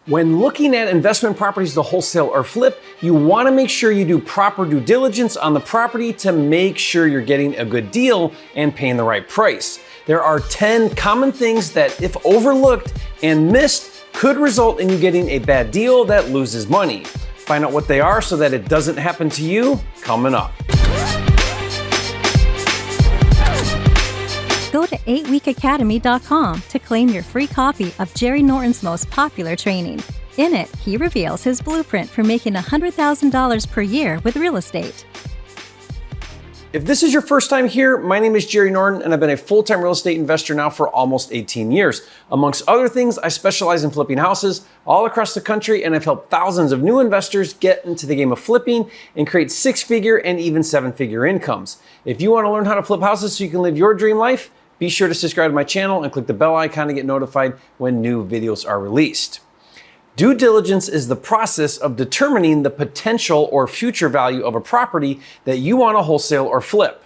When looking at investment properties to wholesale or flip, you want to make sure you do proper due diligence on the property to make sure you're getting a good deal and paying the right price. There are 10 common things that, if overlooked and missed, could result in you getting a bad deal that loses money. Find out what they are so that it doesn't happen to you coming up. Go to 8weekacademy.com to claim your free copy of Jerry Norton's most popular training. In it, he reveals his blueprint for making $100,000 per year with real estate. If this is your first time here, my name is Jerry Norton, and I've been a full-time real estate investor now for almost 18 years. Amongst other things, I specialize in flipping houses all across the country, and I've helped thousands of new investors get into the game of flipping and create six-figure and even seven-figure incomes. If you want to learn how to flip houses so you can live your dream life, be sure to subscribe to my channel and click the bell icon to get notified when new videos are released. Due diligence is the process of determining the potential or future value of a property that you want to wholesale or flip.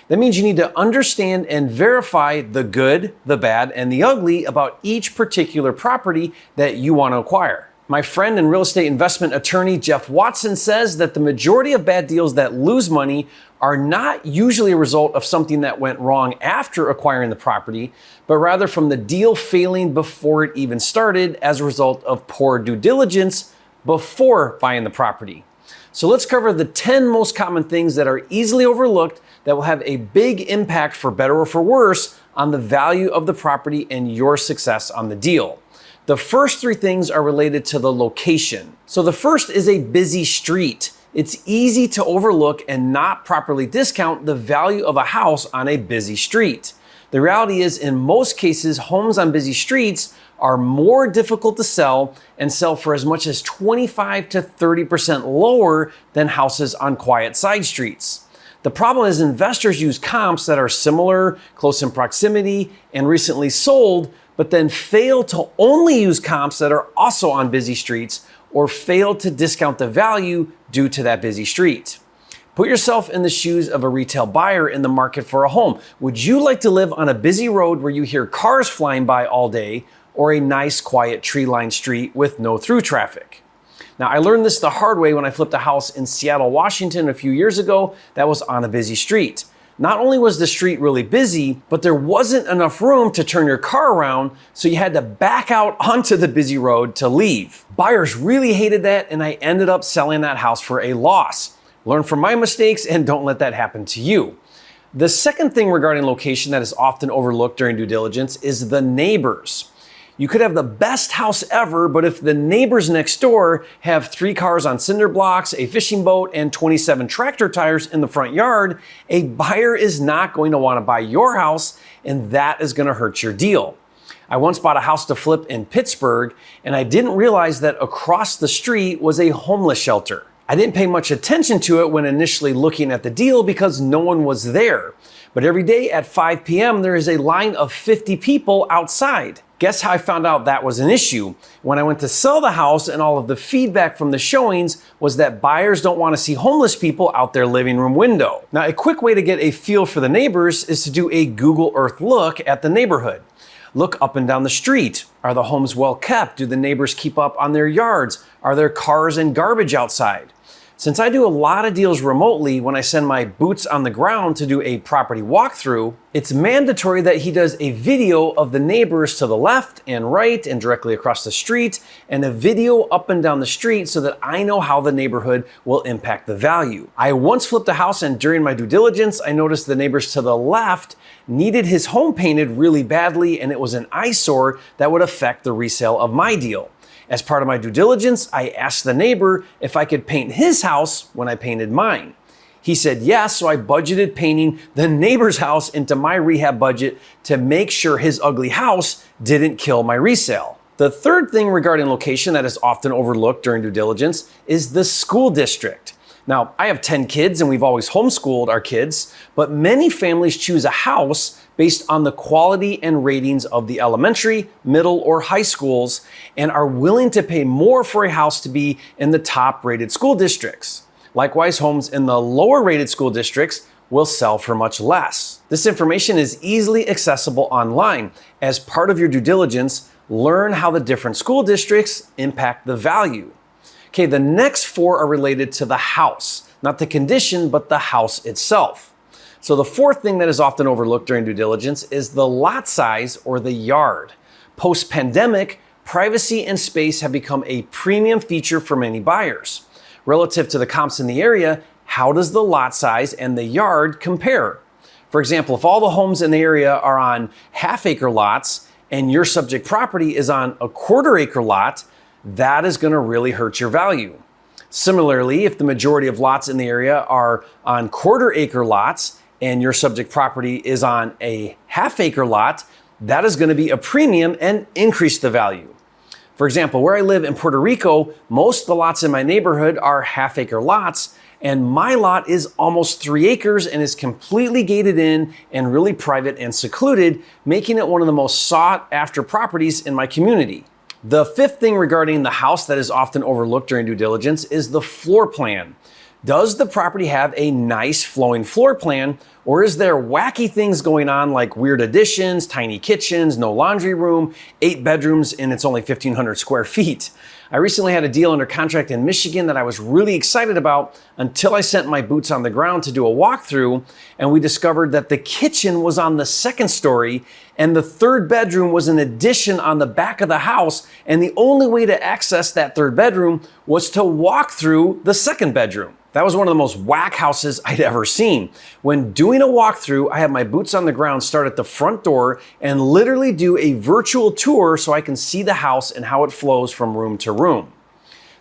That means you need to understand and verify the good, the bad, and the ugly about each particular property that you want to acquire. My friend and real estate investment attorney Jeff Watson says that the majority of bad deals that lose money are not usually a result of something that went wrong after acquiring the property, but rather from the deal failing before it even started as a result of poor due diligence before buying the property. So let's cover the 10 most common things that are easily overlooked that will have a big impact, for better or for worse, on the value of the property and your success on the deal. The first three things are related to the location. So the first is a busy street. It's easy to overlook and not properly discount the value of a house on a busy street. The reality is, in most cases, homes on busy streets are more difficult to sell and sell for as much as 25 to 30% lower than houses on quiet side streets. The problem is investors use comps that are similar, close in proximity, and recently sold, but then fail to only use comps that are also on busy streets, or fail to discount the value due to that busy street. Put yourself in the shoes of a retail buyer in the market for a home. Would you like to live on a busy road where you hear cars flying by all day, or a nice quiet tree-lined street with no through traffic? Now, I learned this the hard way when I flipped a house in Seattle, Washington a few years ago that was on a busy street. Not only was the street really busy, but there wasn't enough room to turn your car around, so you had to back out onto the busy road to leave. Buyers really hated that, and I ended up selling that house for a loss. Learn from my mistakes and don't let that happen to you. The second thing regarding location that is often overlooked during due diligence is the neighbors. You could have the best house ever, but if the neighbors next door have 3 cars on cinder blocks, a fishing boat, and 27 tractor tires in the front yard, a buyer is not going to want to buy your house, and that is going to hurt your deal. I once bought a house to flip in Pittsburgh, and I didn't realize that across the street was a homeless shelter. I didn't pay much attention to it when initially looking at the deal because no one was there. But every day at 5 p.m., there is a line of 50 people outside. Guess how I found out that was an issue? When I went to sell the house, and all of the feedback from the showings was that buyers don't want to see homeless people out their living room window. Now, a quick way to get a feel for the neighbors is to do a Google Earth look at the neighborhood. Look up and down the street. Are the homes well kept? Do the neighbors keep up on their yards? Are there cars and garbage outside? Since I do a lot of deals remotely, when I send my boots on the ground to do a property walkthrough, it's mandatory that he does a video of the neighbors to the left and right and directly across the street, and a video up and down the street so that I know how the neighborhood will impact the value. I once flipped a house, and during my due diligence, I noticed the neighbors to the left needed his home painted really badly, and it was an eyesore that would affect the resale of my deal. As part of my due diligence, I asked the neighbor if I could paint his house when I painted mine. He said yes, so I budgeted painting the neighbor's house into my rehab budget to make sure his ugly house didn't kill my resale. The third thing regarding location that is often overlooked during due diligence is the school district. Now, I have 10 kids and we've always homeschooled our kids, but many families choose a house based on the quality and ratings of the elementary, middle, or high schools, and are willing to pay more for a house to be in the top rated school districts. Likewise, homes in the lower rated school districts will sell for much less. This information is easily accessible online. As part of your due diligence, learn how the different school districts impact the value. Okay, the next 4 are related to the house, not the condition, but the house itself. So the 4th thing that is often overlooked during due diligence is the lot size or the yard. Post-pandemic, privacy and space have become a premium feature for many buyers. Relative to the comps in the area, how does the lot size and the yard compare? For example, if all the homes in the area are on half-acre lots and your subject property is on a quarter-acre lot, that is going to really hurt your value. Similarly, if the majority of lots in the area are on quarter-acre lots and your subject property is on a half-acre lot, that is going to be a premium and increase the value. For example, where I live in Puerto Rico, most of the lots in my neighborhood are half-acre lots, and my lot is almost 3 acres and is completely gated in and really private and secluded, making it one of the most sought-after properties in my community. The 5th thing regarding the house that is often overlooked during due diligence is the floor plan. Does the property have a nice flowing floor plan, or is there wacky things going on like weird additions, tiny kitchens, no laundry room, 8 bedrooms, and it's only 1,500 square feet? I recently had a deal under contract in Michigan that I was really excited about until I sent my boots on the ground to do a walkthrough, and we discovered that the kitchen was on the 2nd story and the 3rd bedroom was an addition on the back of the house, and the only way to access that 3rd bedroom was to walk through the 2nd bedroom. That was one of the most whack houses I'd ever seen. When doing a walkthrough, I had my boots on the ground start at the front door and literally do a virtual tour so I can see the house and how it flows from room to room.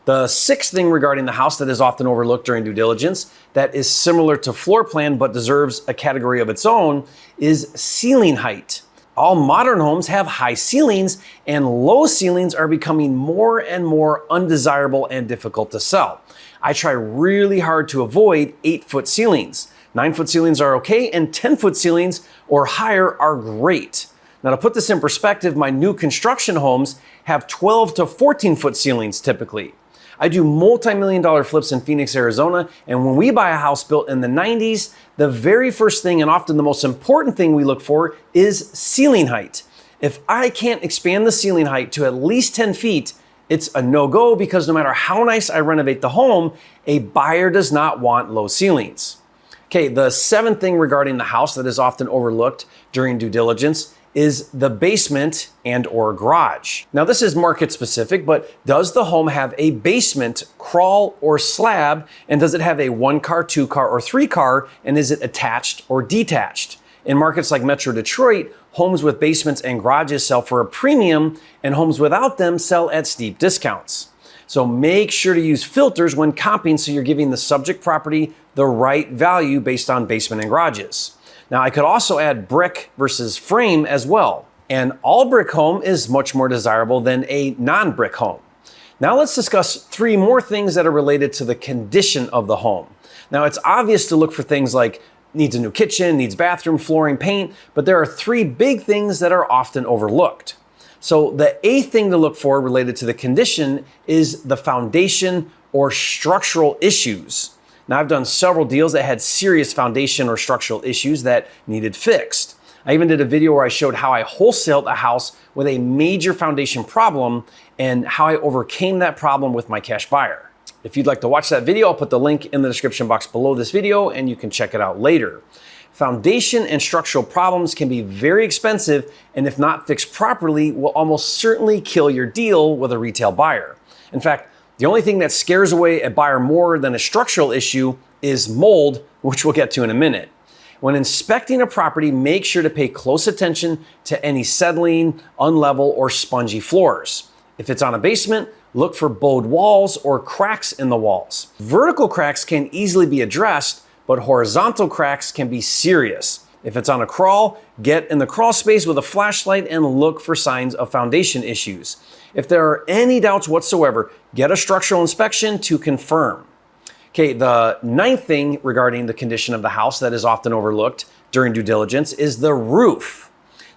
The 6th thing regarding the house that is often overlooked during due diligence that is similar to floor plan but deserves a category of its own is ceiling height. All modern homes have high ceilings, and low ceilings are becoming more and more undesirable and difficult to sell. I try really hard to avoid 8-foot ceilings. 9-foot ceilings are okay, and 10-foot ceilings or higher are great. Now, to put this in perspective, my new construction homes have 12 to 14-foot ceilings typically. I do multi-million-dollar flips in Phoenix, Arizona, and when we buy a house built in the 90s, the very first thing and often the most important thing we look for is ceiling height. If I can't expand the ceiling height to at least 10 feet, it's a no-go because no matter how nice I renovate the home, a buyer does not want low ceilings. Okay, the 7th thing regarding the house that is often overlooked during due diligence is the basement and or garage. Now this is market specific, but does the home have a basement, crawl, or slab? And does it have a 1-car, 2-car, or 3-car? And is it attached or detached? In markets like Metro Detroit, homes with basements and garages sell for a premium, and homes without them sell at steep discounts. So make sure to use filters when comping so you're giving the subject property the right value based on basement and garages. Now, I could also add brick versus frame as well. An all-brick home is much more desirable than a non-brick home. Now let's discuss 3 more things that are related to the condition of the home. Now, it's obvious to look for things like needs a new kitchen, needs bathroom, flooring, paint, but there are 3 big things that are often overlooked. So the 8th thing to look for related to the condition is the foundation or structural issues. Now, I've done several deals that had serious foundation or structural issues that needed fixed. I even did a video where I showed how I wholesaled a house with a major foundation problem and how I overcame that problem with my cash buyer. If you'd like to watch that video, I'll put the link in the description box below this video and you can check it out later. Foundation and structural problems can be very expensive, and if not fixed properly, will almost certainly kill your deal with a retail buyer. In fact, the only thing that scares away a buyer more than a structural issue is mold, which we'll get to in a minute. When inspecting a property, make sure to pay close attention to any settling, unlevel, or spongy floors. If it's on a basement, look for bowed walls or cracks in the walls. Vertical cracks can easily be addressed, but horizontal cracks can be serious. If it's on a crawl, get in the crawl space with a flashlight and look for signs of foundation issues. If there are any doubts whatsoever, get a structural inspection to confirm. Okay, the 9th thing regarding the condition of the house that is often overlooked during due diligence is the roof.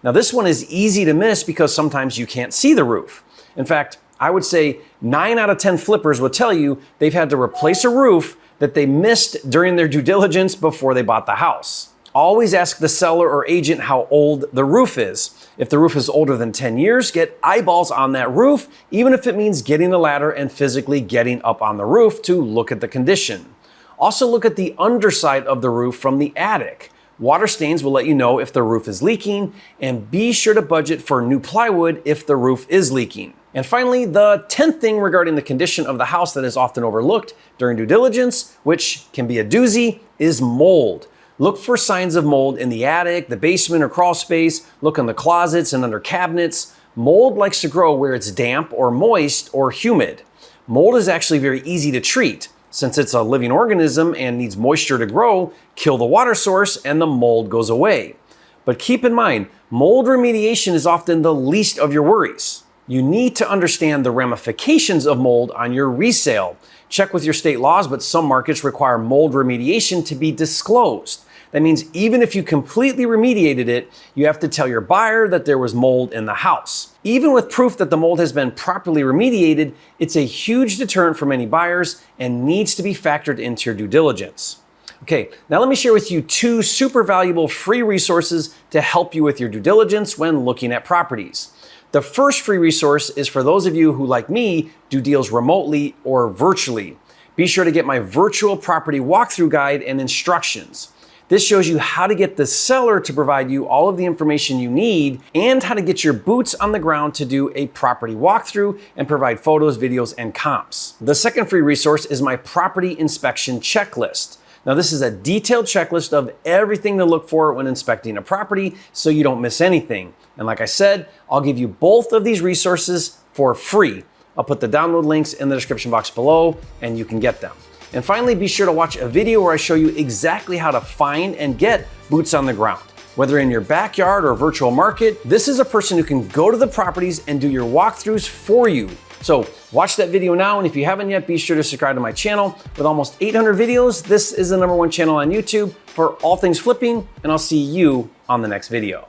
Now this one is easy to miss because sometimes you can't see the roof. In fact, I would say 9 out of 10 flippers would tell you they've had to replace a roof that they missed during their due diligence before they bought the house. Always ask the seller or agent how old the roof is. If the roof is older than 10 years, get eyeballs on that roof, even if it means getting a ladder and physically getting up on the roof to look at the condition. Also look at the underside of the roof from the attic. Water stains will let you know if the roof is leaking, and be sure to budget for new plywood if the roof is leaking. And finally, the 10th thing regarding the condition of the house that is often overlooked during due diligence, which can be a doozy, is mold. Look for signs of mold in the attic, the basement, or crawl space. Look in the closets and under cabinets. Mold likes to grow where it's damp or moist or humid. Mold is actually very easy to treat. Since it's a living organism and needs moisture to grow, kill the water source and the mold goes away. But keep in mind, mold remediation is often the least of your worries. You need to understand the ramifications of mold on your resale. Check with your state laws, but some markets require mold remediation to be disclosed. That means even if you completely remediated it, you have to tell your buyer that there was mold in the house. Even with proof that the mold has been properly remediated, it's a huge deterrent for many buyers and needs to be factored into your due diligence. Okay, now let me share with you 2 super valuable free resources to help you with your due diligence when looking at properties. The first free resource is for those of you who, like me, do deals remotely or virtually. Be sure to get my virtual property walkthrough guide and instructions. This shows you how to get the seller to provide you all of the information you need and how to get your boots on the ground to do a property walkthrough and provide photos, videos, and comps. The second free resource is my property inspection checklist. Now, this is a detailed checklist of everything to look for when inspecting a property so you don't miss anything. And like I said, I'll give you both of these resources for free. I'll put the download links in the description box below and you can get them. And finally, be sure to watch a video where I show you exactly how to find and get boots on the ground. Whether in your backyard or virtual market, this is a person who can go to the properties and do your walkthroughs for you. So watch that video now, and if you haven't yet, be sure to subscribe to my channel. With almost 800 videos, this is the #1 channel on YouTube for all things flipping, and I'll see you on the next video.